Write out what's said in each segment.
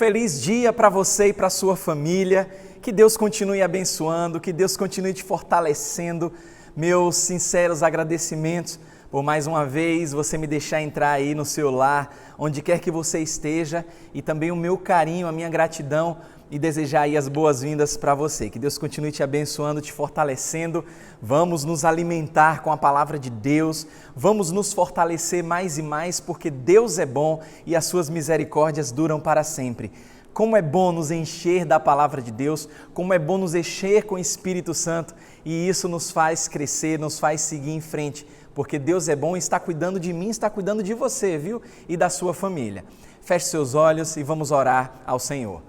feliz dia para você e para a sua família. Que Deus continue abençoando, que Deus continue te fortalecendo. Meus sinceros agradecimentos por mais uma vez você me deixar entrar aí no seu lar, onde quer que você esteja, e também o meu carinho, a minha gratidão e desejar aí as boas-vindas para você. Que Deus continue te abençoando, te fortalecendo. Vamos nos alimentar com a palavra de Deus, vamos nos fortalecer mais e mais, porque Deus é bom e as suas misericórdias duram para sempre. Como é bom nos encher da palavra de Deus, como é bom nos encher com o Espírito Santo, e isso nos faz crescer, nos faz seguir em frente, porque Deus é bom e está cuidando de mim, está cuidando de você, viu? E da sua família. Feche seus olhos e vamos orar ao Senhor.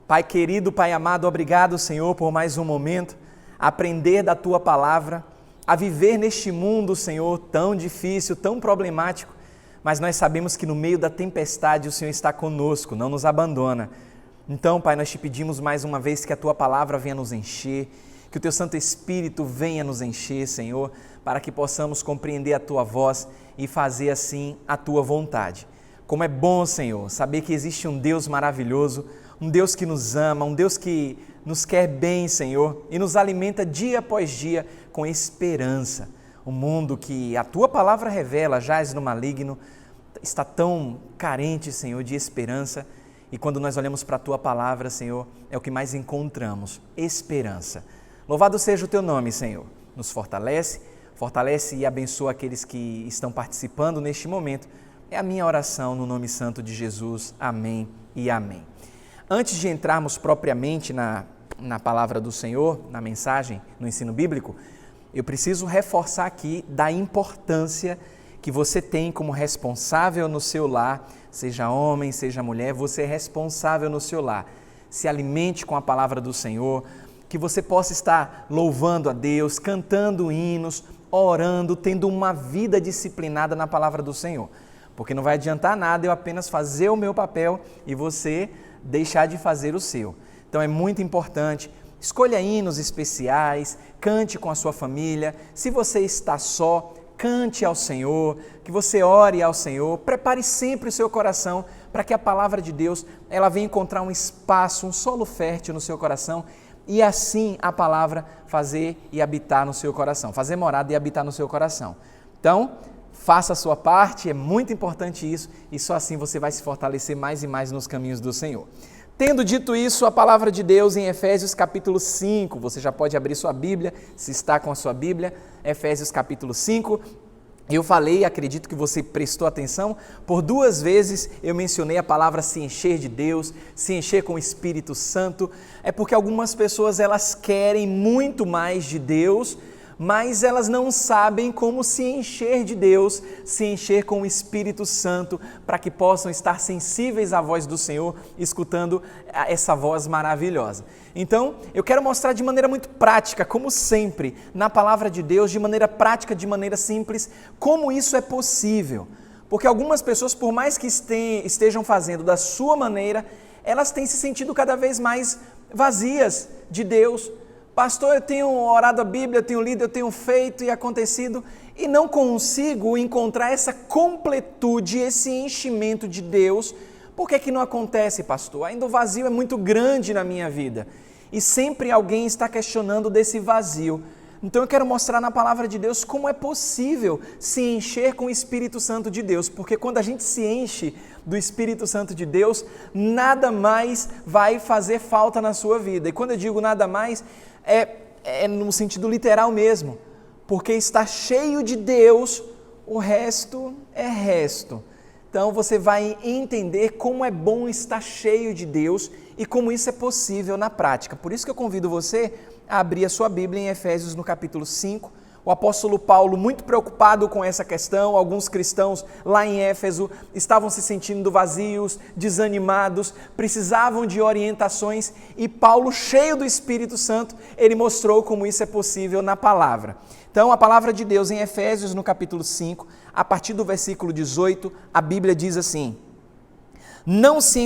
Pai querido, Pai amado, obrigado, Senhor, por mais um momento, a aprender da Tua palavra, a viver neste mundo, Senhor, tão difícil, tão problemático, mas nós sabemos que no meio da tempestade o Senhor está conosco, não nos abandona. Então, Pai, nós te pedimos mais uma vez que a Tua palavra venha nos encher, que o Teu Santo Espírito venha nos encher, Senhor, para que possamos compreender a Tua voz e fazer assim a Tua vontade. Como é bom, Senhor, saber que existe um Deus maravilhoso, um Deus que nos ama, um Deus que nos quer bem, Senhor, e nos alimenta dia após dia com esperança. O mundo que a Tua palavra revela, jaz no maligno, está tão carente, Senhor, de esperança, e quando nós olhamos para a Tua palavra, Senhor, é o que mais encontramos, esperança. Louvado seja o Teu nome, Senhor. Nos fortalece e abençoa aqueles que estão participando neste momento. É a minha oração no nome santo de Jesus. Amém e amém. Antes de entrarmos propriamente na palavra do Senhor, na mensagem, no ensino bíblico, eu preciso reforçar aqui da importância que você tem como responsável no seu lar, seja homem, seja mulher, você é responsável no seu lar. Se alimente com a palavra do Senhor, que você possa estar louvando a Deus, cantando hinos, orando, tendo uma vida disciplinada na palavra do Senhor. Porque não vai adiantar nada eu apenas fazer o meu papel e você deixar de fazer o seu. Então é muito importante, escolha hinos especiais, cante com a sua família. Se você está só, cante ao Senhor, que você ore ao Senhor. Prepare sempre o seu coração para que a palavra de Deus ela venha encontrar um espaço, um solo fértil no seu coração e assim a palavra fazer e habitar no seu coração, fazer morada e habitar no seu coração. Então, faça a sua parte, é muito importante isso, e só assim você vai se fortalecer mais e mais nos caminhos do Senhor. Tendo dito isso, a palavra de Deus em Efésios capítulo 5, você já pode abrir sua Bíblia, se está com a sua Bíblia, Efésios capítulo 5, eu falei, acredito que você prestou atenção, por 2 vezes eu mencionei a palavra se encher de Deus, se encher com o Espírito Santo, é porque algumas pessoas elas querem muito mais de Deus, mas elas não sabem como se encher de Deus, se encher com o Espírito Santo, para que possam estar sensíveis à voz do Senhor, escutando essa voz maravilhosa. Então, eu quero mostrar de maneira muito prática, como sempre, na palavra de Deus, de maneira prática, de maneira simples, como isso é possível. Porque algumas pessoas, por mais que estejam fazendo da sua maneira, elas têm se sentido cada vez mais vazias de Deus. Pastor, eu tenho orado a Bíblia, eu tenho lido, eu tenho feito e acontecido e não consigo encontrar essa completude, esse enchimento de Deus. Por que não acontece, pastor? Ainda o vazio é muito grande na minha vida e sempre alguém está questionando desse vazio. Então eu quero mostrar na palavra de Deus como é possível se encher com o Espírito Santo de Deus, porque quando a gente se enche do Espírito Santo de Deus, nada mais vai fazer falta na sua vida. E quando eu digo nada mais, é no sentido literal mesmo, porque está cheio de Deus, o resto é resto. Então você vai entender como é bom estar cheio de Deus e como isso é possível na prática. Por isso que eu convido você a abrir a sua Bíblia em Efésios no capítulo 5, o apóstolo Paulo, muito preocupado com essa questão, alguns cristãos lá em Éfeso estavam se sentindo vazios, desanimados, precisavam de orientações e Paulo, cheio do Espírito Santo, ele mostrou como isso é possível na palavra. Então, a palavra de Deus em Efésios, no capítulo 5, a partir do versículo 18, a Bíblia diz assim: Não se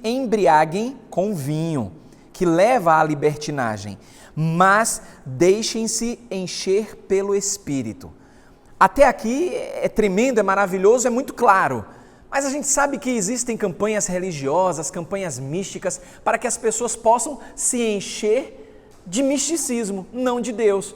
embriaguem com vinho, que leva à libertinagem, mas deixem-se encher pelo Espírito. Até aqui é tremendo, é maravilhoso, é muito claro. Mas a gente sabe que existem campanhas religiosas, campanhas místicas, para que as pessoas possam se encher de misticismo, não de Deus.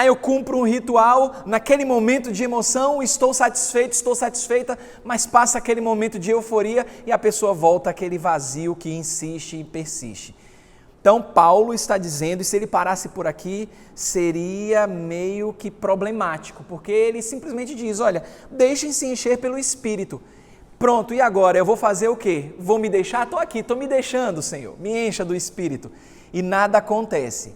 Eu cumpro um ritual, naquele momento de emoção, estou satisfeito, estou satisfeita, mas passa aquele momento de euforia e a pessoa volta àquele vazio que insiste e persiste. Então Paulo está dizendo, e se ele parasse por aqui, seria meio que problemático, porque ele simplesmente diz, olha, deixem-se encher pelo Espírito. Pronto, e agora? Eu vou fazer o quê? Vou me deixar? Estou aqui, estou me deixando, Senhor, me encha do Espírito. E nada acontece.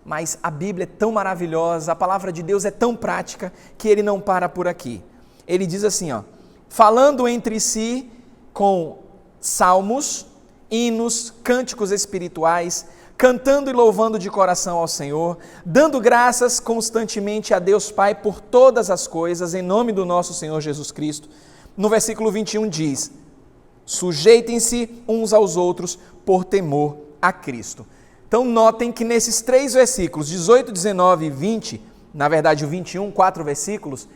Mas a Bíblia é tão maravilhosa, a palavra de Deus é tão prática, que ele não para por aqui. Ele diz assim, falando entre si com salmos, hinos, cânticos espirituais, cantando e louvando de coração ao Senhor, dando graças constantemente a Deus Pai por todas as coisas, em nome do nosso Senhor Jesus Cristo. No versículo 21 diz, sujeitem-se uns aos outros por temor a Cristo. Então notem que nesses 3 versículos, 18, 19 e 20, na verdade o 21, 4 versículos,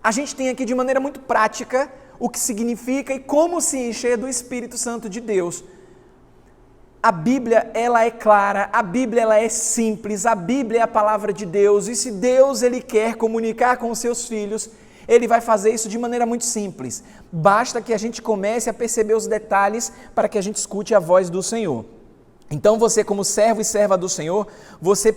a gente tem aqui de maneira muito prática o que significa e como se encher do Espírito Santo de Deus. A Bíblia, ela é clara, a Bíblia, ela é simples, a Bíblia é a palavra de Deus, e se Deus, ele quer comunicar com os seus filhos, ele vai fazer isso de maneira muito simples. Basta que a gente comece a perceber os detalhes para que a gente escute a voz do Senhor. Então você, como servo e serva do Senhor, você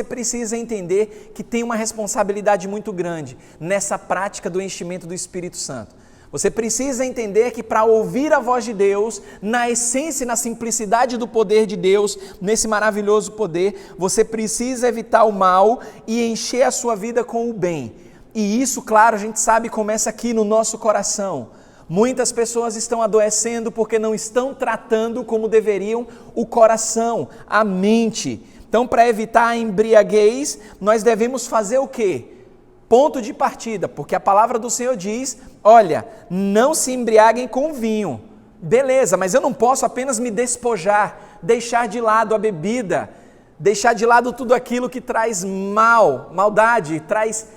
precisa entender que tem uma responsabilidade muito grande nessa prática do enchimento do Espírito Santo. Você precisa entender que para ouvir a voz de Deus, na essência e na simplicidade do poder de Deus, nesse maravilhoso poder, você precisa evitar o mal e encher a sua vida com o bem. E isso, claro, a gente sabe, começa aqui no nosso coração. Muitas pessoas estão adoecendo porque não estão tratando como deveriam o coração, a mente. Então, para evitar a embriaguez, nós devemos fazer o quê? Ponto de partida, porque a palavra do Senhor diz, olha, não se embriaguem com vinho. Beleza, mas eu não posso apenas me despojar, deixar de lado a bebida, deixar de lado tudo aquilo que traz maldade,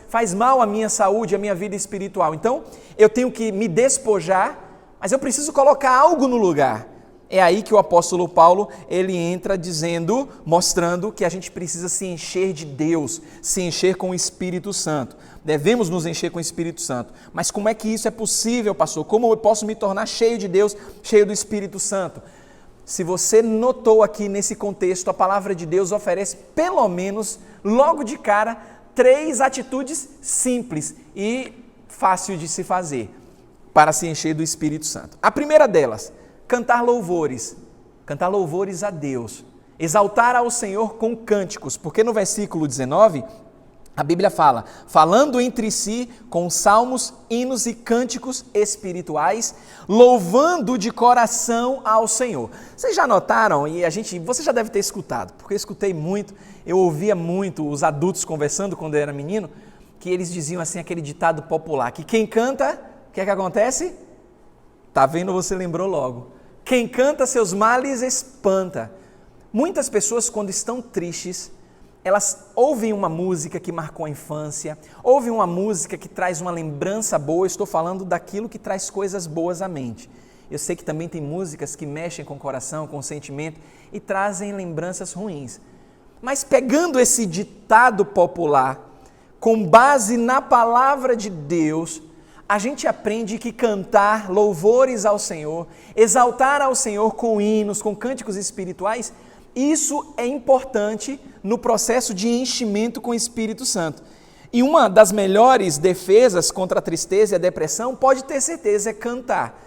faz mal à minha saúde, à minha vida espiritual. Então, eu tenho que me despojar, mas eu preciso colocar algo no lugar. É aí que o apóstolo Paulo, ele entra dizendo, mostrando que a gente precisa se encher de Deus, se encher com o Espírito Santo. Devemos nos encher com o Espírito Santo. Mas como é que isso é possível, pastor? Como eu posso me tornar cheio de Deus, cheio do Espírito Santo? Se você notou aqui nesse contexto, a palavra de Deus oferece pelo menos, logo de cara, 3 atitudes simples e fácil de se fazer para se encher do Espírito Santo. A primeira delas, cantar louvores a Deus, exaltar ao Senhor com cânticos, porque no versículo 19, a Bíblia fala, falando entre si com salmos, hinos e cânticos espirituais, louvando de coração ao Senhor. Vocês já notaram, e você já deve ter escutado, porque eu escutei muito, eu ouvia muito os adultos conversando quando eu era menino, que eles diziam assim, aquele ditado popular, que quem canta, o que é que acontece? Tá vendo, você lembrou logo. Quem canta seus males espanta. Muitas pessoas, quando estão tristes, elas ouvem uma música que marcou a infância, ouvem uma música que traz uma lembrança boa, eu estou falando daquilo que traz coisas boas à mente. Eu sei que também tem músicas que mexem com o coração, com o sentimento e trazem lembranças ruins. Mas pegando esse ditado popular, com base na palavra de Deus, a gente aprende que cantar louvores ao Senhor, exaltar ao Senhor com hinos, com cânticos espirituais, isso é importante no processo de enchimento com o Espírito Santo. E uma das melhores defesas contra a tristeza e a depressão, pode ter certeza, é cantar.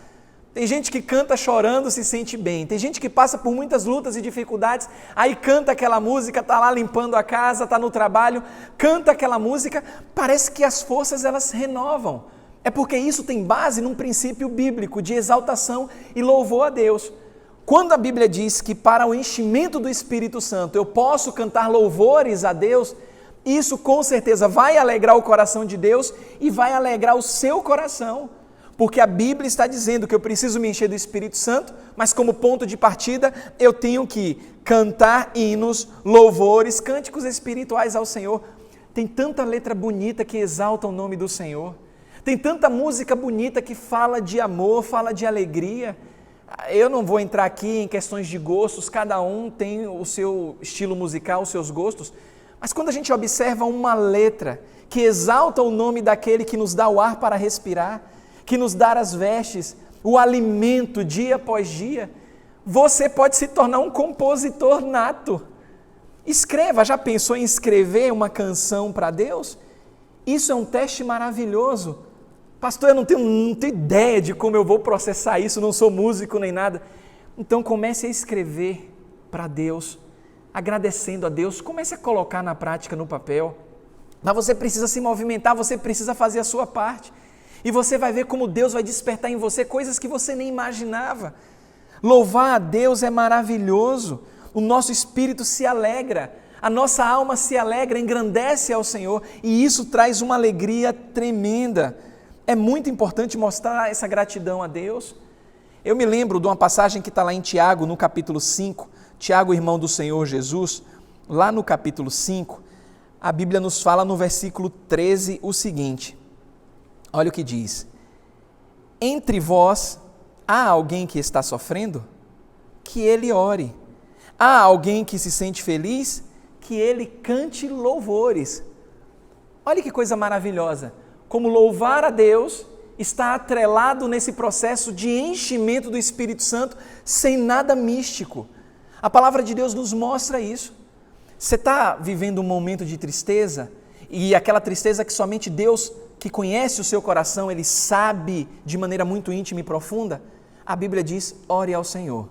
Tem gente que canta chorando, se sente bem. Tem gente que passa por muitas lutas e dificuldades, aí canta aquela música, está lá limpando a casa, está no trabalho, canta aquela música, parece que as forças elas renovam. É porque isso tem base num princípio bíblico de exaltação e louvor a Deus. Quando a Bíblia diz que para o enchimento do Espírito Santo eu posso cantar louvores a Deus, isso com certeza vai alegrar o coração de Deus e vai alegrar o seu coração. Porque a Bíblia está dizendo que eu preciso me encher do Espírito Santo, mas como ponto de partida eu tenho que cantar hinos, louvores, cânticos espirituais ao Senhor. Tem tanta letra bonita que exalta o nome do Senhor. Tem tanta música bonita que fala de amor, fala de alegria. Eu não vou entrar aqui em questões de gostos, cada um tem o seu estilo musical, os seus gostos, mas quando a gente observa uma letra que exalta o nome daquele que nos dá o ar para respirar, que nos dá as vestes, o alimento dia após dia, você pode se tornar um compositor nato. Escreva, já pensou em escrever uma canção para Deus? Isso é um teste maravilhoso. Pastor, eu não tenho ideia de como eu vou processar isso, não sou músico nem nada. Então comece a escrever para Deus, agradecendo a Deus, comece a colocar na prática, no papel. Mas você precisa se movimentar, você precisa fazer a sua parte. E você vai ver como Deus vai despertar em você coisas que você nem imaginava. Louvar a Deus é maravilhoso, o nosso espírito se alegra, a nossa alma se alegra, engrandece ao Senhor e isso traz uma alegria tremenda. É muito importante mostrar essa gratidão a Deus. Eu me lembro de uma passagem que está lá em Tiago, no capítulo 5, Tiago, irmão do Senhor Jesus, lá no capítulo 5, a Bíblia nos fala no versículo 13 o seguinte, olha o que diz: entre vós há alguém que está sofrendo? Que ele ore. Há alguém que se sente feliz? Que ele cante louvores. Olha que coisa maravilhosa. Como louvar a Deus está atrelado nesse processo de enchimento do Espírito Santo sem nada místico. A palavra de Deus nos mostra isso. Você está vivendo um momento de tristeza e aquela tristeza que somente Deus, que conhece o seu coração, Ele sabe de maneira muito íntima e profunda? A Bíblia diz, ore ao Senhor.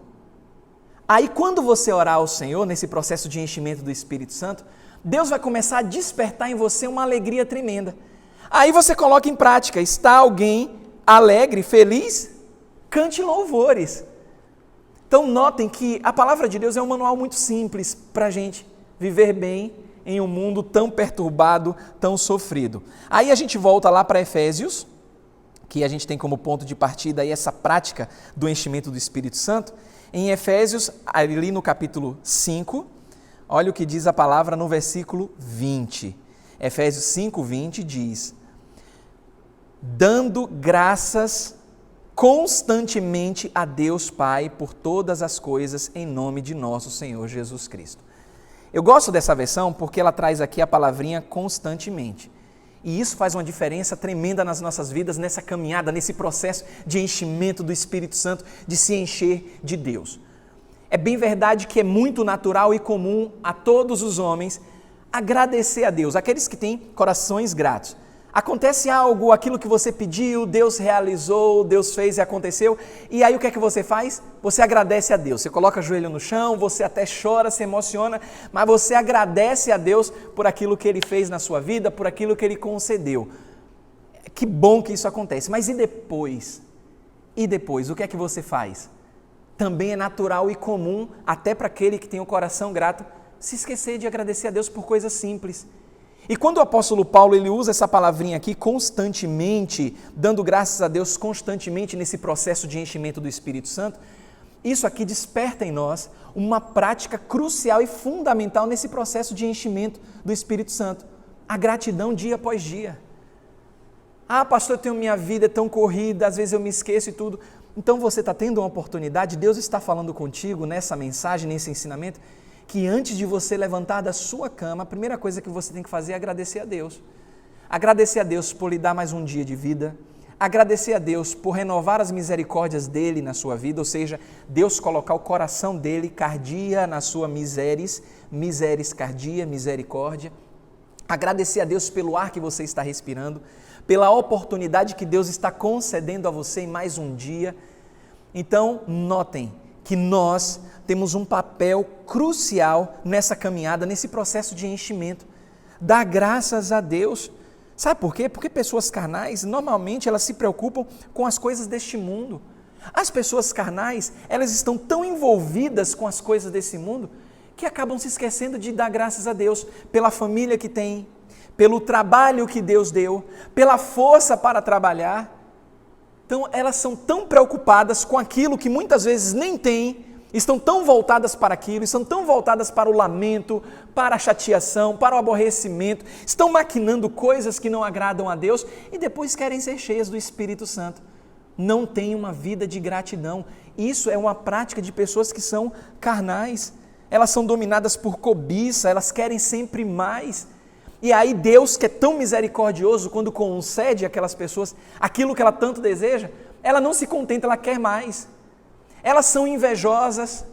Aí quando você orar ao Senhor, nesse processo de enchimento do Espírito Santo, Deus vai começar a despertar em você uma alegria tremenda. Aí você coloca em prática, está alguém alegre, feliz? Cante louvores. Então notem que a palavra de Deus é um manual muito simples para a gente viver bem em um mundo tão perturbado, tão sofrido. Aí a gente volta lá para Efésios, que a gente tem como ponto de partida aí essa prática do enchimento do Espírito Santo. Em Efésios, ali no capítulo 5, olha o que diz a palavra no versículo 20. Efésios 5, 20 diz: dando graças constantemente a Deus Pai por todas as coisas em nome de nosso Senhor Jesus Cristo. Eu gosto dessa versão porque ela traz aqui a palavrinha constantemente. E isso faz uma diferença tremenda nas nossas vidas, nessa caminhada, nesse processo de enchimento do Espírito Santo, de se encher de Deus. É bem verdade que é muito natural e comum a todos os homens agradecer a Deus, aqueles que têm corações gratos. Acontece algo, aquilo que você pediu, Deus realizou, Deus fez e aconteceu, e aí o que é que você faz? Você agradece a Deus, você coloca o joelho no chão, você até chora, se emociona, mas você agradece a Deus por aquilo que Ele fez na sua vida, por aquilo que Ele concedeu. Que bom que isso acontece, mas e depois? E depois, o que é que você faz? Também é natural e comum, até para aquele que tem o coração grato, se esquecer de agradecer a Deus por coisas simples. E quando o apóstolo Paulo ele usa essa palavrinha aqui constantemente, dando graças a Deus constantemente nesse processo de enchimento do Espírito Santo, isso aqui desperta em nós uma prática crucial e fundamental nesse processo de enchimento do Espírito Santo. A gratidão dia após dia. Ah, pastor, eu tenho minha vida tão corrida, às vezes eu me esqueço e tudo. Então você está tendo uma oportunidade, Deus está falando contigo nessa mensagem, nesse ensinamento, que antes de você levantar da sua cama, a primeira coisa que você tem que fazer é agradecer a Deus. Agradecer a Deus por lhe dar mais um dia de vida, agradecer a Deus por renovar as misericórdias dEle na sua vida, ou seja, Deus colocar o coração dEle, cardia na sua miseris cardia, misericórdia. Agradecer a Deus pelo ar que você está respirando, pela oportunidade que Deus está concedendo a você em mais um dia. Então, notem que nós temos um papel crucial nessa caminhada, nesse processo de enchimento. Dar graças a Deus. Sabe por quê? Porque pessoas carnais, normalmente, elas se preocupam com as coisas deste mundo. As pessoas carnais, elas estão tão envolvidas com as coisas desse mundo, que acabam se esquecendo de dar graças a Deus pela família que tem, pelo trabalho que Deus deu, pela força para trabalhar. Então, elas são tão preocupadas com aquilo que muitas vezes nem têm, estão tão voltadas para aquilo, estão tão voltadas para o lamento, para a chateação, para o aborrecimento, estão maquinando coisas que não agradam a Deus e depois querem ser cheias do Espírito Santo. Não tem uma vida de gratidão. Isso é uma prática de pessoas que são carnais. Elas são dominadas por cobiça, elas querem sempre mais. E aí Deus, que é tão misericordioso, quando concede àquelas pessoas aquilo que ela tanto deseja, ela não se contenta, ela quer mais. Elas são invejosas,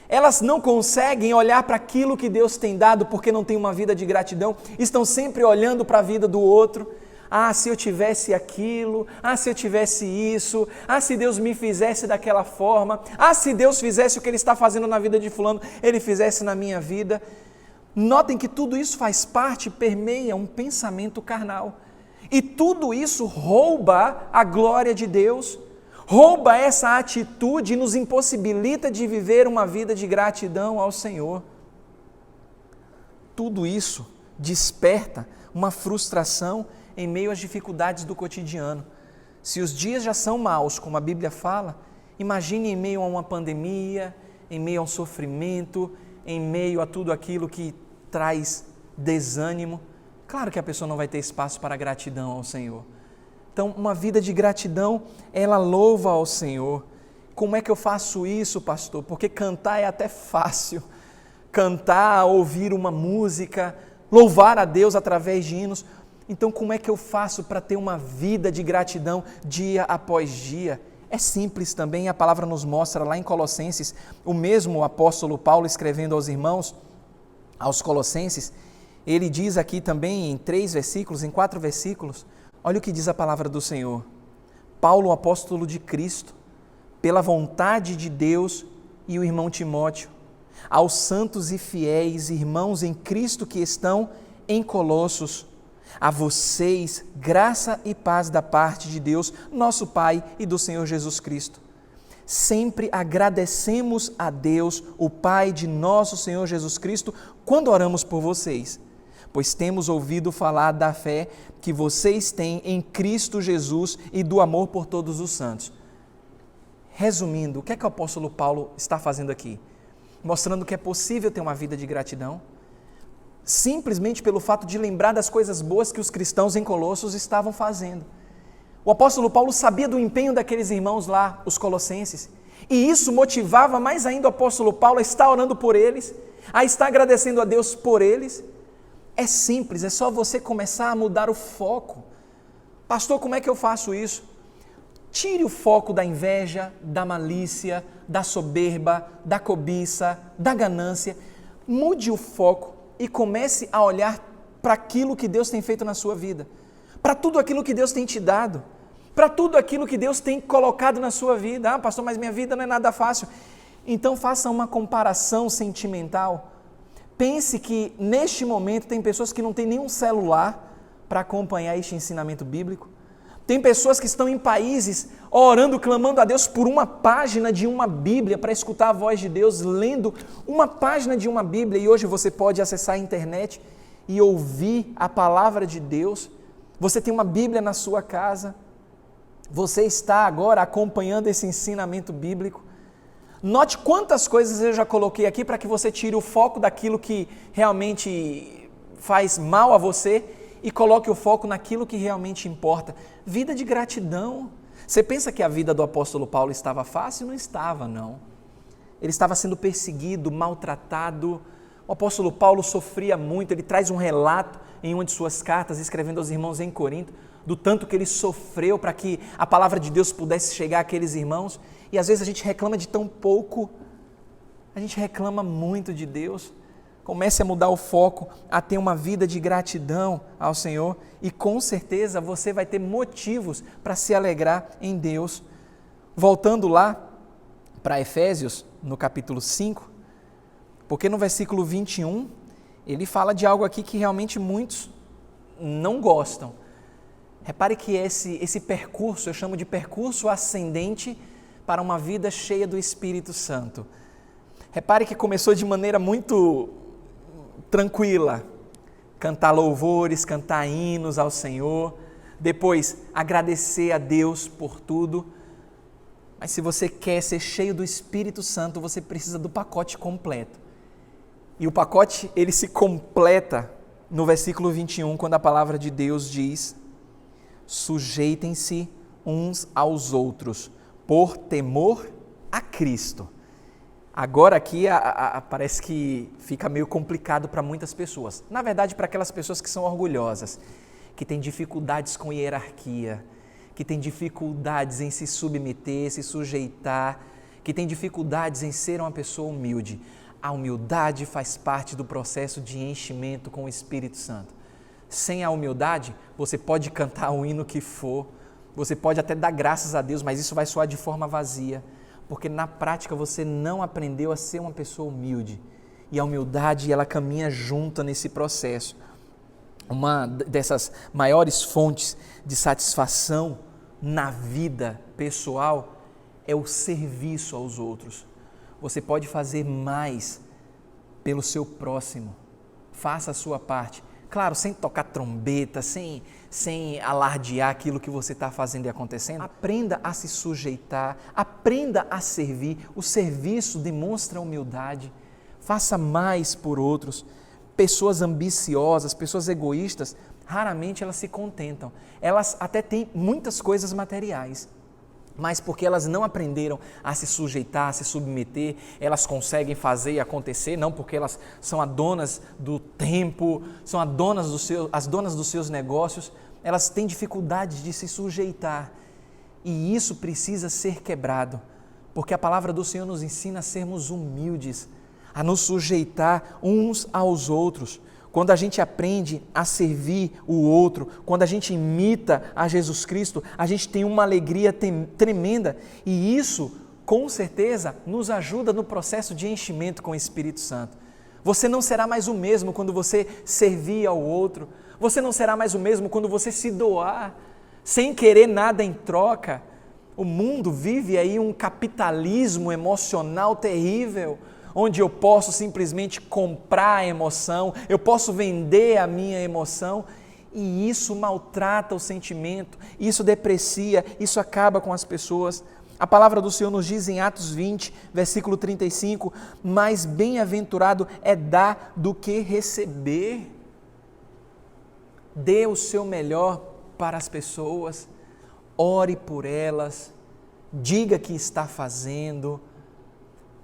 elas não conseguem olhar para aquilo que Deus tem dado porque não tem uma vida de gratidão, estão sempre olhando para a vida do outro. Ah, se eu tivesse aquilo, ah, se eu tivesse isso, ah, se Deus me fizesse daquela forma, ah, se Deus fizesse o que Ele está fazendo na vida de fulano, Ele fizesse na minha vida. Notem que tudo isso faz parte, permeia um pensamento carnal. E tudo isso rouba a glória de Deus, rouba essa atitude e nos impossibilita de viver uma vida de gratidão ao Senhor. Tudo isso desperta uma frustração em meio às dificuldades do cotidiano. Se os dias já são maus, como a Bíblia fala, imagine em meio a uma pandemia, em meio a um sofrimento, em meio a tudo aquilo que traz desânimo. Claro que a pessoa não vai ter espaço para gratidão ao Senhor. Então, uma vida de gratidão, ela louva ao Senhor. Como é que eu faço isso, pastor? Porque cantar é até fácil. Cantar, ouvir uma música, louvar a Deus através de hinos. Então, como é que eu faço para ter uma vida de gratidão dia após dia? É simples também, a palavra nos mostra lá em Colossenses, o mesmo apóstolo Paulo escrevendo aos irmãos, aos Colossenses, ele diz aqui também em 3 versículos, em 4 versículos, olha o que diz a palavra do Senhor. Paulo, apóstolo de Cristo, pela vontade de Deus, e o irmão Timóteo, aos santos e fiéis irmãos em Cristo que estão em Colossos, a vocês graça e paz da parte de Deus, nosso Pai e do Senhor Jesus Cristo. Sempre agradecemos a Deus, o Pai de nosso Senhor Jesus Cristo, quando oramos por vocês, pois temos ouvido falar da fé que vocês têm em Cristo Jesus e do amor por todos os santos. Resumindo, o que é que o apóstolo Paulo está fazendo aqui? Mostrando que é possível ter uma vida de gratidão, simplesmente pelo fato de lembrar das coisas boas que os cristãos em Colossos estavam fazendo. O apóstolo Paulo sabia do empenho daqueles irmãos lá, os colossenses, e isso motivava mais ainda o apóstolo Paulo a estar orando por eles, a estar agradecendo a Deus por eles. É simples, é só você começar a mudar o foco. Pastor, como é que eu faço isso? Tire o foco da inveja, da malícia, da soberba, da cobiça, da ganância. Mude o foco e comece a olhar para aquilo que Deus tem feito na sua vida, para tudo aquilo que Deus tem te dado, para tudo aquilo que Deus tem colocado na sua vida. Ah, pastor, mas minha vida não é nada fácil. Então faça uma comparação sentimental. Pense que neste momento tem pessoas que não têm nenhum celular para acompanhar este ensinamento bíblico. Tem pessoas que estão em países orando, clamando a Deus por uma página de uma Bíblia, para escutar a voz de Deus, lendo uma página de uma Bíblia, e hoje você pode acessar a internet e ouvir a palavra de Deus. Você tem uma Bíblia na sua casa, você está agora acompanhando esse ensinamento bíblico. Note quantas coisas eu já coloquei aqui para que você tire o foco daquilo que realmente faz mal a você e coloque o foco naquilo que realmente importa. Vida de gratidão. Você pensa que a vida do apóstolo Paulo estava fácil? Não estava, não. Ele estava sendo perseguido, maltratado. O apóstolo Paulo sofria muito. Ele traz um relato em uma de suas cartas, escrevendo aos irmãos em Corinto, do tanto que ele sofreu para que a palavra de Deus pudesse chegar àqueles irmãos. E às vezes a gente reclama de tão pouco. A gente reclama muito de Deus. Comece a mudar o foco, a ter uma vida de gratidão ao Senhor e com certeza você vai ter motivos para se alegrar em Deus. Voltando lá para Efésios, no capítulo 5, porque no versículo 21, ele fala de algo aqui que realmente muitos não gostam. Repare que esse percurso, eu chamo de percurso ascendente para uma vida cheia do Espírito Santo. Repare que começou de maneira muito tranquila, cantar louvores, cantar hinos ao Senhor, depois agradecer a Deus por tudo. Mas se você quer ser cheio do Espírito Santo, você precisa do pacote completo. E o pacote, ele se completa no versículo 21, quando a palavra de Deus diz: sujeitem-se uns aos outros, por temor a Cristo. Agora aqui parece que fica meio complicado para muitas pessoas. Na verdade, para aquelas pessoas que são orgulhosas, que têm dificuldades com hierarquia, que têm dificuldades em se submeter, se sujeitar, que têm dificuldades em ser uma pessoa humilde. A humildade faz parte do processo de enchimento com o Espírito Santo. Sem a humildade, você pode cantar o hino que for, você pode até dar graças a Deus, mas isso vai soar de forma vazia, porque na prática você não aprendeu a ser uma pessoa humilde. E a humildade, ela caminha junta nesse processo. Uma dessas maiores fontes de satisfação na vida pessoal é o serviço aos outros. Você pode fazer mais pelo seu próximo. Faça a sua parte. Claro, sem tocar trombeta, sem alardear aquilo que você está fazendo e acontecendo. Aprenda a se sujeitar, aprenda a servir. O serviço demonstra humildade. Faça mais por outros. Pessoas ambiciosas, pessoas egoístas, raramente elas se contentam. Elas até têm muitas coisas materiais, mas porque elas não aprenderam a se sujeitar, a se submeter, elas conseguem fazer e acontecer, não porque elas são as donas do tempo, são as donas dos seus negócios, elas têm dificuldade de se sujeitar. E isso precisa ser quebrado, porque a palavra do Senhor nos ensina a sermos humildes, a nos sujeitar uns aos outros. Quando a gente aprende a servir o outro, quando a gente imita a Jesus Cristo, a gente tem uma alegria tremenda e isso, com certeza, nos ajuda no processo de enchimento com o Espírito Santo. Você não será mais o mesmo quando você servir ao outro, você não será mais o mesmo quando você se doar, sem querer nada em troca. O mundo vive aí um capitalismo emocional terrível, onde eu posso simplesmente comprar a emoção, eu posso vender a minha emoção, e isso maltrata o sentimento, isso deprecia, isso acaba com as pessoas. A palavra do Senhor nos diz em Atos 20, versículo 35, mais bem-aventurado é dar do que receber. Dê o seu melhor para as pessoas, ore por elas, diga que está fazendo,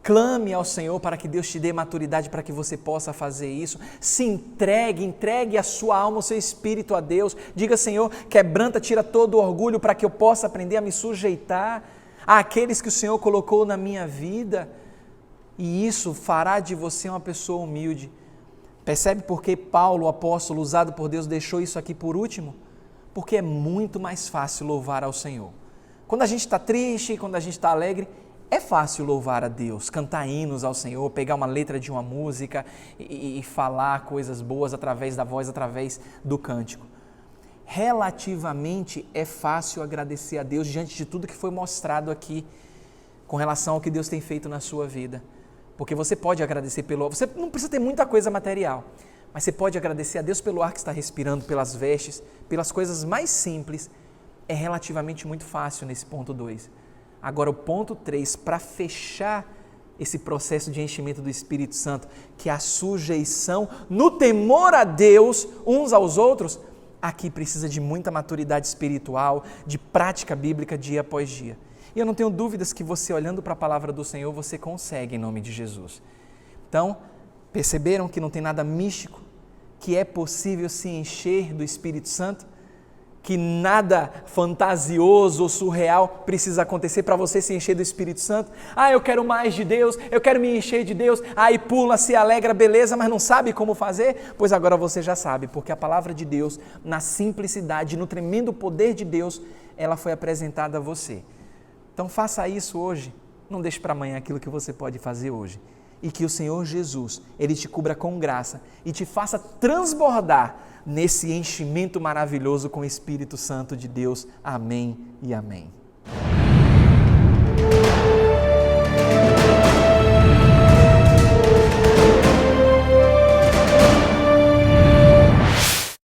clame ao Senhor para que Deus te dê maturidade para que você possa fazer isso. Se entregue a sua alma, o seu espírito a Deus. Diga: Senhor, quebranta, tira todo o orgulho para que eu possa aprender a me sujeitar àqueles que o Senhor colocou na minha vida. E isso fará de você uma pessoa humilde. Percebe por que Paulo, o apóstolo usado por Deus, deixou isso aqui por último? Porque é muito mais fácil louvar ao Senhor. Quando a gente está triste, quando a gente está alegre, é fácil louvar a Deus, cantar hinos ao Senhor, pegar uma letra de uma música e falar coisas boas através da voz, através do cântico. Relativamente é fácil agradecer a Deus diante de tudo que foi mostrado aqui com relação ao que Deus tem feito na sua vida. Porque você pode agradecer você não precisa ter muita coisa material, mas você pode agradecer a Deus pelo ar que está respirando, pelas vestes, pelas coisas mais simples. É relativamente muito fácil nesse ponto 2. Agora, o ponto 3, para fechar esse processo de enchimento do Espírito Santo, que é a sujeição no temor a Deus uns aos outros, aqui precisa de muita maturidade espiritual, de prática bíblica dia após dia. E eu não tenho dúvidas que você, olhando para a palavra do Senhor, você consegue em nome de Jesus. Então, perceberam que não tem nada místico, que é possível se encher do Espírito Santo? Que nada fantasioso ou surreal precisa acontecer para você se encher do Espírito Santo? Eu quero mais de Deus, eu quero me encher de Deus, aí pula, se alegra, beleza, mas não sabe como fazer? Pois agora você já sabe, porque a palavra de Deus, na simplicidade, no tremendo poder de Deus, ela foi apresentada a você. Então faça isso hoje, não deixe para amanhã aquilo que você pode fazer hoje. E que o Senhor Jesus, Ele te cubra com graça e te faça transbordar nesse enchimento maravilhoso com o Espírito Santo de Deus. Amém e amém.